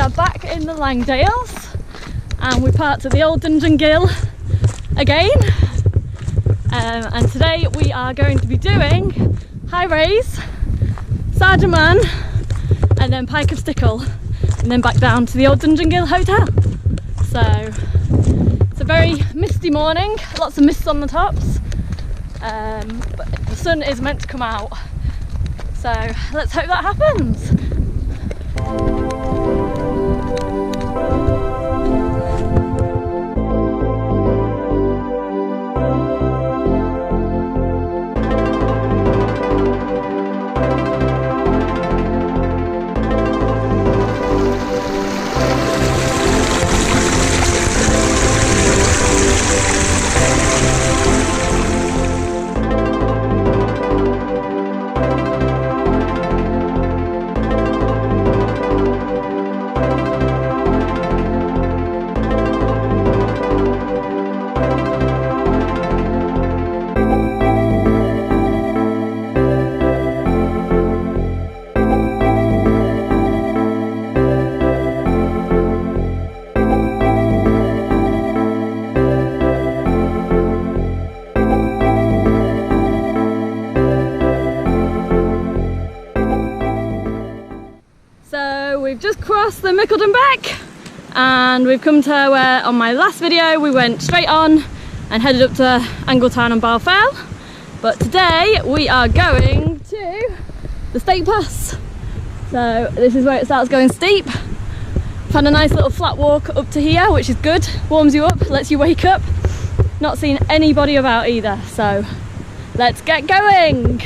are back in the Langdales and we parked at the old Dungeon Gill again, and today we are going to be doing High Raise, Sergent and then Pike of Stickle, and then back down to the old Dungeon Gill Hotel. So it's a very misty morning, lots of mists on the tops, but the sun is meant to come out, so let's hope that happens. We've just crossed the Mickledon Beck and we've come to where on my last video we went straight on and headed up to Angletown and Balfell, but today we are going to the Stake Pass. So this is where it starts going steep. Found a nice little flat walk up to here, which is good, warms you up, lets you wake up. Not seen anybody about either, so let's get going.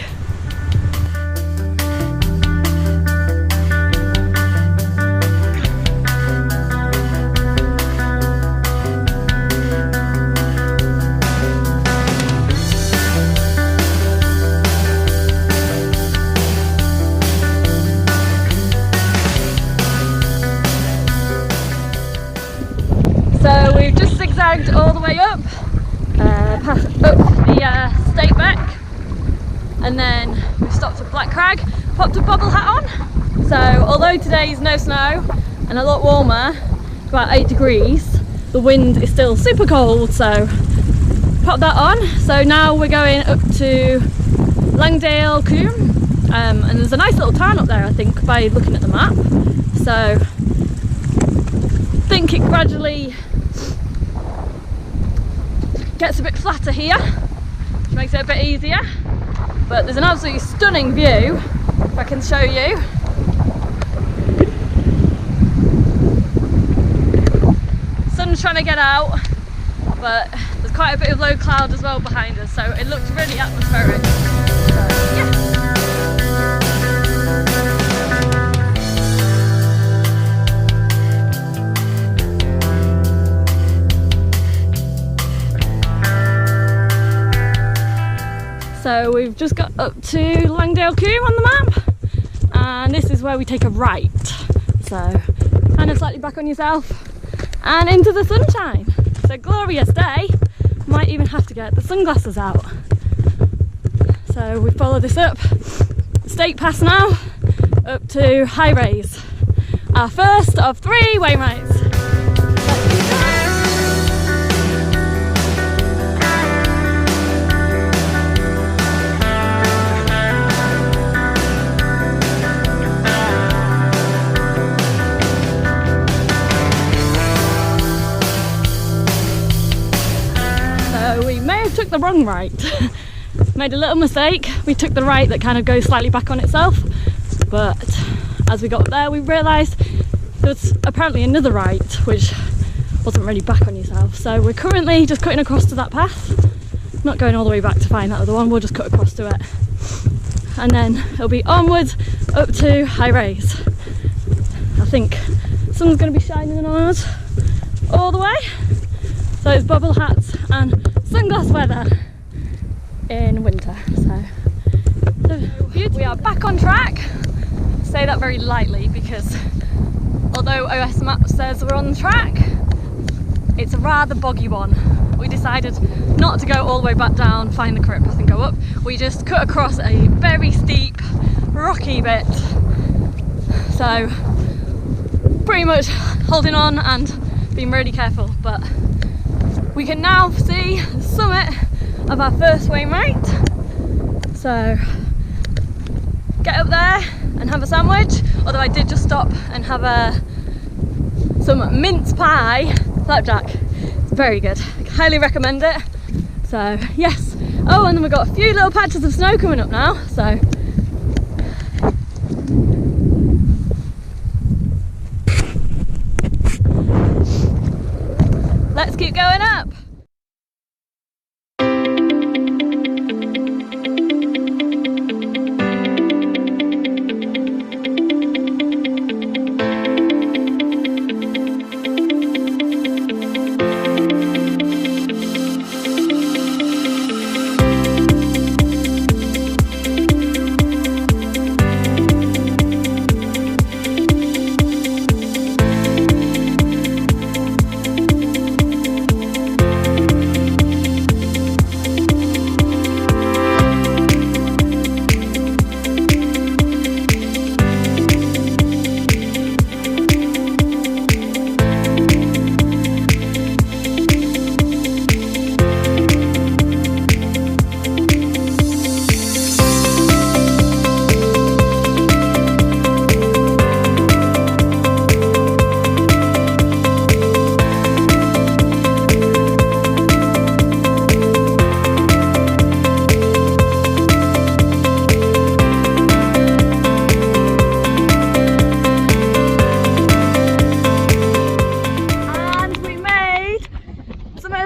So we've just zigzagged all the way up, past up the Stake Beck, and then we've stopped at Black Crag, popped a bobble hat on. So although today's no snow and a lot warmer, about 8 degrees, the wind is still super cold, so pop that on. So now we're going up to Langdale Coombe, and there's a nice little town up there I think by looking at the map. So I think it gradually gets a bit flatter here, which makes it a bit easier, but there's an absolutely stunning view if I can show you. Sun's trying to get out, but there's quite a bit of low cloud as well behind us, so it looks really atmospheric. So, yeah. So we've just got up to Langdale Coombe on the map, and this is where we take a right. So kind of slightly back on yourself and into the sunshine. It's a glorious day. Might even have to get the sunglasses out. So we follow this up, Stake Pass now, up to High Raise. Our first of 3 Wainwrights. Took the wrong right. Made a little mistake. We took the right that kind of goes slightly back on itself, but as we got up there we realised there was apparently another right which wasn't really back on yourself. So we're currently just cutting across to that path, not going all the way back to find that other one, we'll just cut across to it and then it'll be onwards up to High Raise. I think the sun's going to be shining on us all the way, so it's bobble hats and sunglass weather in winter. So we are back on track. I say that very lightly because although OS Map says we're on track, it's a rather boggy one. We decided not to go all the way back down, find the correct path and go up. We just cut across a very steep, rocky bit. So pretty much holding on and being really careful, but we can now see the summit of our first Wainwright. So get up there and have a sandwich, although I did just stop and have some mince pie flapjack. It's very good, I highly recommend it. So yes, oh, and then we've got a few little patches of snow coming up now, so let's keep going up.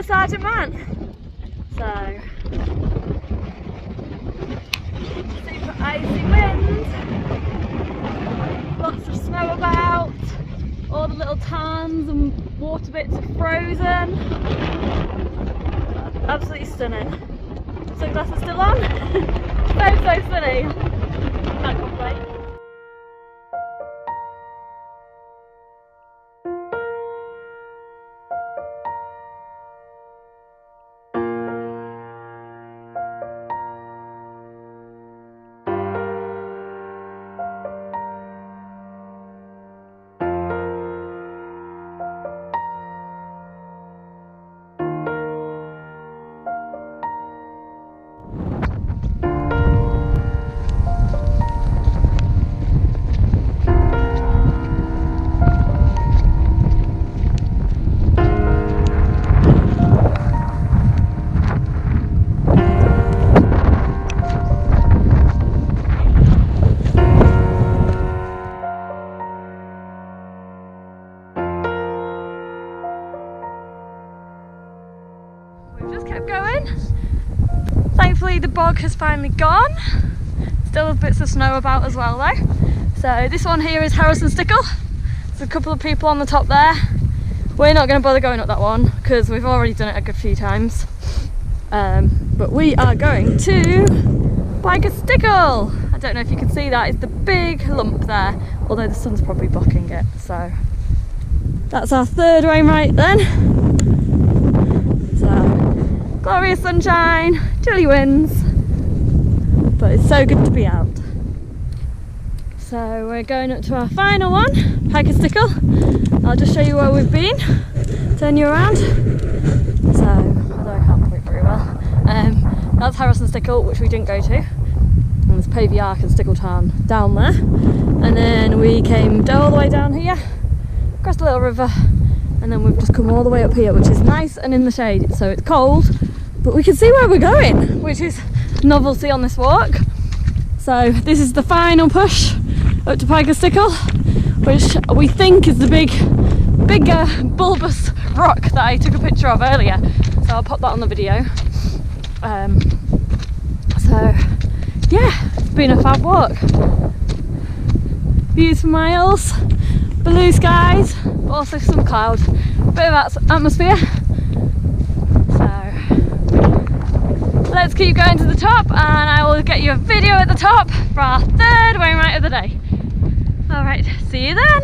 Sergent man. So super icy winds, lots of snow about, all the little tarns and water bits are frozen. Absolutely stunning. Sunglasses still on. So sunny. Can't complain. Kept going. Thankfully the bog has finally gone. Still have bits of snow about as well though. So this one here is Harrison Stickle. There's a couple of people on the top there. We're not going to bother going up that one because we've already done it a good few times. But we are going to Pike Stickle. I don't know if you can see that, it's the big lump there, although the sun's probably blocking it. So that's our third Wainwright then. Glorious sunshine, chilly winds, but it's so good to be out. So we're going up to our final one, Pike Stickle. I'll just show you where we've been, turn you around. So, although I can't point very well, that's Harrison Stickle, which we didn't go to. And there's Pavey Ark and Stickle Tarn down there. And then we came all the way down here, across the little river, and then we've just come all the way up here, which is nice and in the shade, so it's cold. But we can see where we're going, which is novelty on this walk. So this is the final push up to Pike Stickle, which we think is the bigger bulbous rock that I took a picture of earlier. So I'll pop that on the video. So yeah, it's been a fab walk. Views for miles, blue skies, but also some cloud, bit of atmosphere. Let's keep going to the top and I will get you a video at the top for our third Wainwright of the day. Alright, see you then!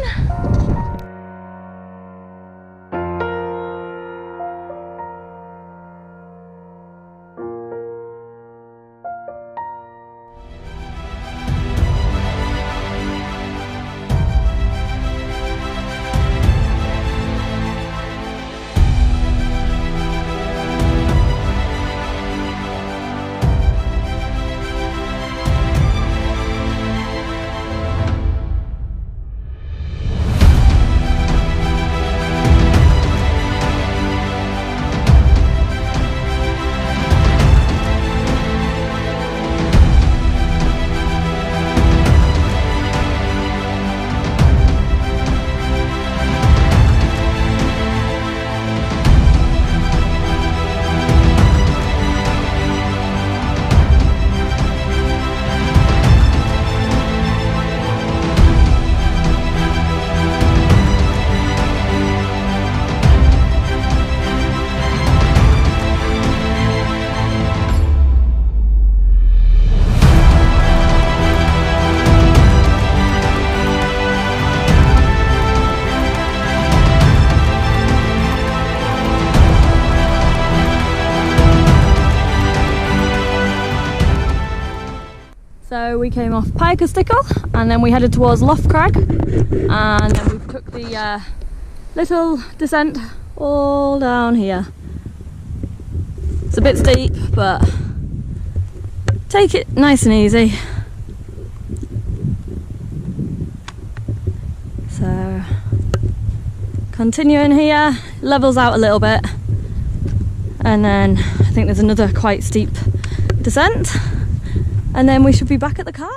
we came off Pike or Stickle, and then we headed towards Loft Crag, and then we took the little descent all down here. It's a bit steep, but take it nice and easy. So continuing here, levels out a little bit, and then I think there's another quite steep descent, and then we should be back at the car.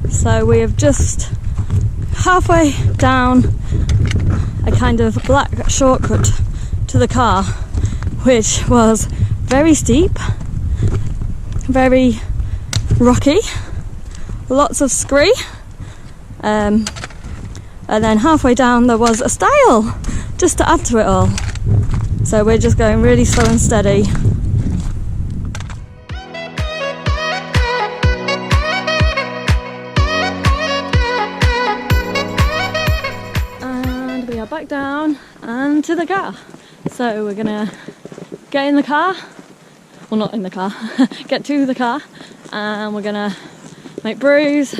So we have just halfway down a kind of black shortcut to the car, which was very steep, very rocky, lots of scree, and then halfway down there was a stile just to add to it all. So we're just going really slow and steady. Back down and to the car. So we're gonna get in the car, well, not in the car, get to the car, and we're gonna make brews.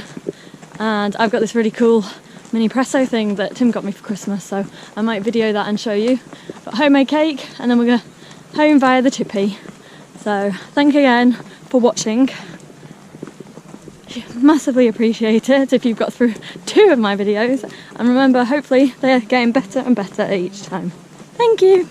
And I've got this really cool mini presso thing that Tim got me for Christmas, so I might video that and show you. Got homemade cake, and then we're gonna home via the tippy. So thank you again for watching. Massively appreciate it if you've got through 2 of my videos, and remember, hopefully they're getting better and better each time. Thank you.